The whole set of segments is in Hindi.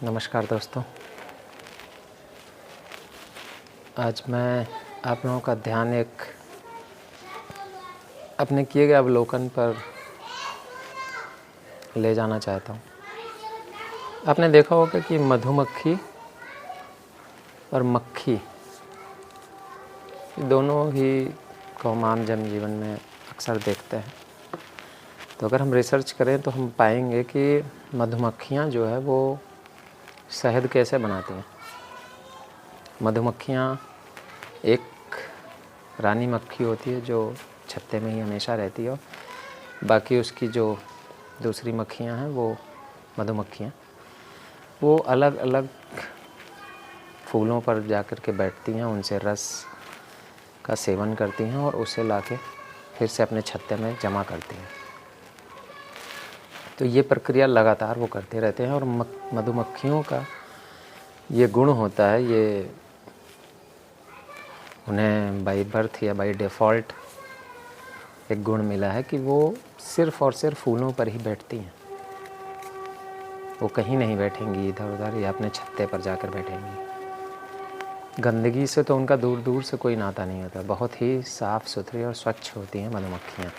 नमस्कार दोस्तों। आज मैं आप लोगों का ध्यान एक अपने किए गए अवलोकन पर ले जाना चाहता हूँ। आपने देखा होगा कि मधुमक्खी और मक्खी दोनों ही को हम आम जनजीवन में अक्सर देखते हैं। तो अगर हम रिसर्च करें तो हम पाएंगे कि मधुमक्खियाँ जो है वो शहद कैसे बनाती हैं। मधुमक्खियाँ एक रानी मक्खी होती है जो छत्ते में ही हमेशा रहती है, और बाकी उसकी जो दूसरी मक्खियाँ हैं वो मधुमक्खियाँ वो अलग अलग फूलों पर जाकर के बैठती हैं, उनसे रस का सेवन करती हैं और उसे लाके फिर से अपने छत्ते में जमा करती हैं। तो ये प्रक्रिया लगातार वो करते रहते हैं और मधुमक्खियों का ये गुण होता है, ये उन्हें बाय बर्थ या बाय डिफ़ॉल्ट एक गुण मिला है कि वो सिर्फ़ और सिर्फ फूलों पर ही बैठती हैं। वो कहीं नहीं बैठेंगी इधर उधर या अपने छत्ते पर जाकर बैठेंगी। गंदगी से तो उनका दूर दूर से कोई नाता नहीं होता। बहुत ही साफ़ सुथरी और स्वच्छ होती हैं मधुमक्खियाँ।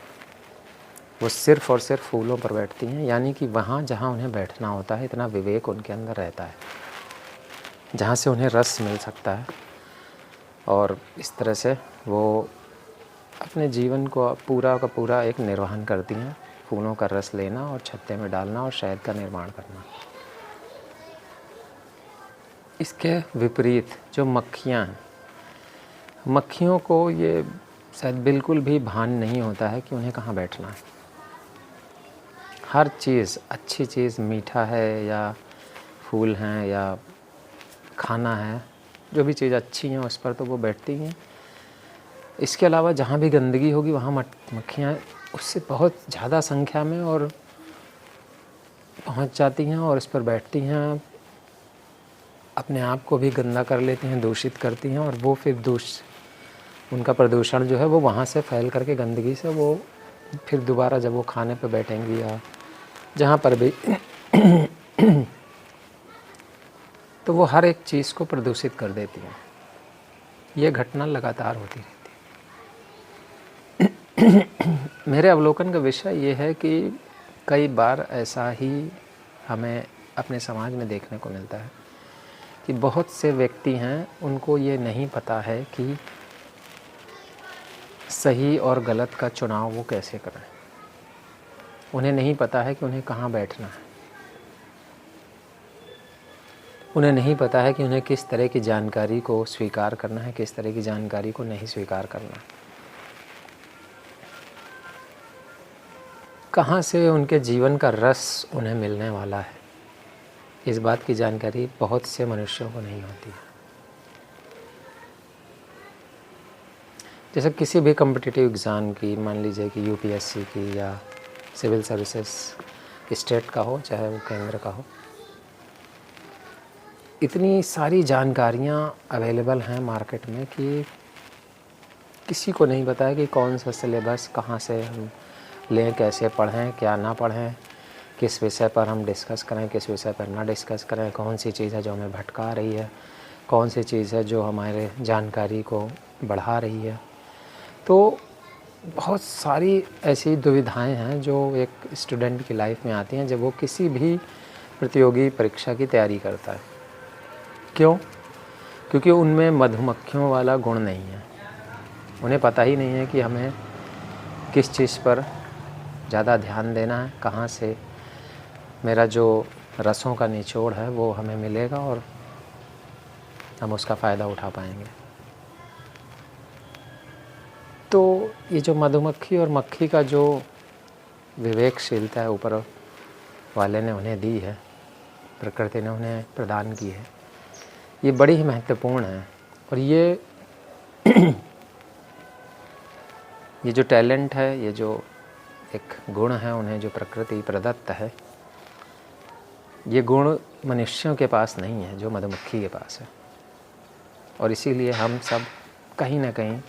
वो सिर्फ़ और सिर्फ फूलों पर बैठती हैं, यानी कि वहाँ जहाँ उन्हें बैठना होता है, इतना विवेक उनके अंदर रहता है, जहाँ से उन्हें रस मिल सकता है। और इस तरह से वो अपने जीवन को पूरा का पूरा एक निर्वहन करती हैं, फूलों का रस लेना और छत्ते में डालना और शहद का निर्माण करना। इसके विपरीत जो मक्खियाँ हैं, मक्खियों को ये शायद बिल्कुल भी भान नहीं होता है कि उन्हें कहाँ बैठना है। हर चीज़, अच्छी चीज़, मीठा है या फूल हैं या खाना है, जो भी चीज़ अच्छी हैं उस पर तो वो बैठती हैं। इसके अलावा जहाँ भी गंदगी होगी वहाँ मक्खियाँ उससे बहुत ज़्यादा संख्या में और पहुँच जाती हैं और इस पर बैठती हैं, अपने आप को भी गंदा कर लेती हैं, दूषित करती हैं, और वो फिर उनका प्रदूषण जो है वो वहाँ से फैल करके गंदगी से वो फिर दोबारा जब वो खाने पर बैठेंगी या जहाँ पर भी तो वो हर एक चीज़ को प्रदूषित कर देती हैं। ये घटना लगातार होती रहती है। मेरे अवलोकन का विषय ये है कि कई बार ऐसा ही हमें अपने समाज में देखने को मिलता है कि बहुत से व्यक्ति हैं, उनको ये नहीं पता है कि सही और गलत का चुनाव वो कैसे करें। उन्हें नहीं पता है कि उन्हें कहाँ बैठना है। उन्हें नहीं पता है कि उन्हें किस तरह की जानकारी को स्वीकार करना है, किस तरह की जानकारी को नहीं स्वीकार करना है। कहाँ से उनके जीवन का रस उन्हें मिलने वाला है, इस बात की जानकारी बहुत से मनुष्यों को नहीं होती है। जैसे किसी भी कॉम्पिटिटिव एग्ज़ाम की, मान लीजिए कि यूपीएससी की या सिविल सर्विसेज, स्टेट का हो चाहे वो केंद्र का हो, इतनी सारी जानकारियाँ अवेलेबल हैं मार्केट में कि किसी को नहीं पता है कि कौन सा सिलेबस कहाँ से हम लें, कैसे पढ़ें, क्या ना पढ़ें, किस विषय पर हम डिस्कस करें, किस विषय पर ना डिस्कस करें, कौन सी चीज़ है जो हमें भटका रही है, कौन सी चीज़ है जो हमारे जानकारी को बढ़ा रही है। तो बहुत सारी ऐसी दुविधाएं हैं जो एक स्टूडेंट की लाइफ में आती हैं जब वो किसी भी प्रतियोगी परीक्षा की तैयारी करता है। क्यों? क्योंकि उनमें मधुमक्खियों वाला गुण नहीं है। उन्हें पता ही नहीं है कि हमें किस चीज़ पर ज़्यादा ध्यान देना है, कहाँ से मेरा जो रसों का निचोड़ है वो हमें मिलेगा और हम उसका फ़ायदा उठा पाएंगे। तो ये जो मधुमक्खी और मक्खी का जो विवेकशीलता है ऊपर वाले ने उन्हें दी है, प्रकृति ने उन्हें प्रदान की है, ये बड़ी ही महत्वपूर्ण है। और ये जो टैलेंट है, ये जो एक गुण है उन्हें जो प्रकृति प्रदत्त है, ये गुण मनुष्यों के पास नहीं है जो मधुमक्खी के पास है। और इसीलिए हम सब कहीं ना कहीं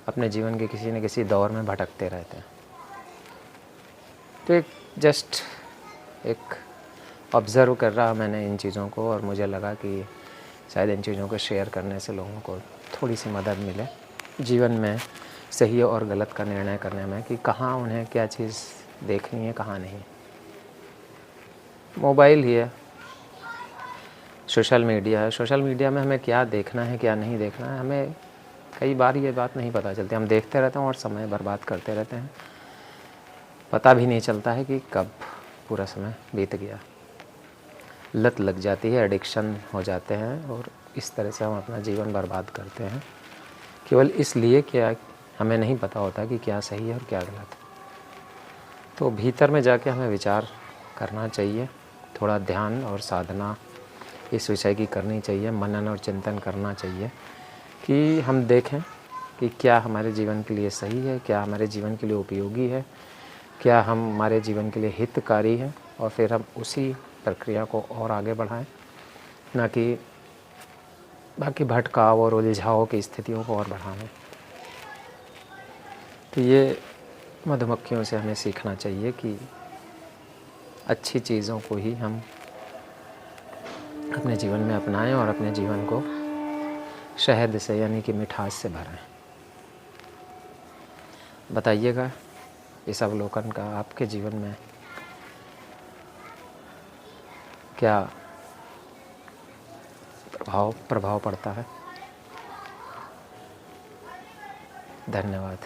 अपने जीवन के किसी न किसी दौर में भटकते रहते हैं। तो एक ऑब्ज़र्व कर रहा मैंने इन चीज़ों को, और मुझे लगा कि शायद इन चीज़ों को शेयर करने से लोगों को थोड़ी सी मदद मिले जीवन में सही और गलत का निर्णय करने में, कि कहाँ उन्हें क्या चीज़ देखनी है, कहाँ नहीं। मोबाइल ही है, सोशल मीडिया है। सोशल मीडिया में हमें क्या देखना है, क्या नहीं देखना है, हमें कई बार ये बात नहीं पता चलती। हम देखते रहते हैं और समय बर्बाद करते रहते हैं, पता भी नहीं चलता है कि कब पूरा समय बीत गया। लत लग जाती है, एडिक्शन हो जाते हैं, और इस तरह से हम अपना जीवन बर्बाद करते हैं, केवल इसलिए कि हमें नहीं पता होता कि क्या सही है और क्या गलत। तो भीतर में जाके हमें विचार करना चाहिए, थोड़ा ध्यान और साधना इस विषय की करनी चाहिए, मनन और चिंतन करना चाहिए कि हम देखें कि क्या हमारे जीवन के लिए सही है, क्या हमारे जीवन के लिए उपयोगी है, क्या हमारे जीवन के लिए हितकारी है, और फिर हम उसी प्रक्रिया को और आगे बढ़ाएं, ना कि बाकी भटकाव और उलझाव की स्थितियों को और बढ़ाएं। तो ये मधुमक्खियों से हमें सीखना चाहिए कि अच्छी चीज़ों को ही हम अपने जीवन में अपनाएं और अपने जीवन को शहद से यानी कि मिठास से भरें। बताइएगा इस अवलोकन का आपके जीवन में क्या प्रभाव पड़ता है। धन्यवाद।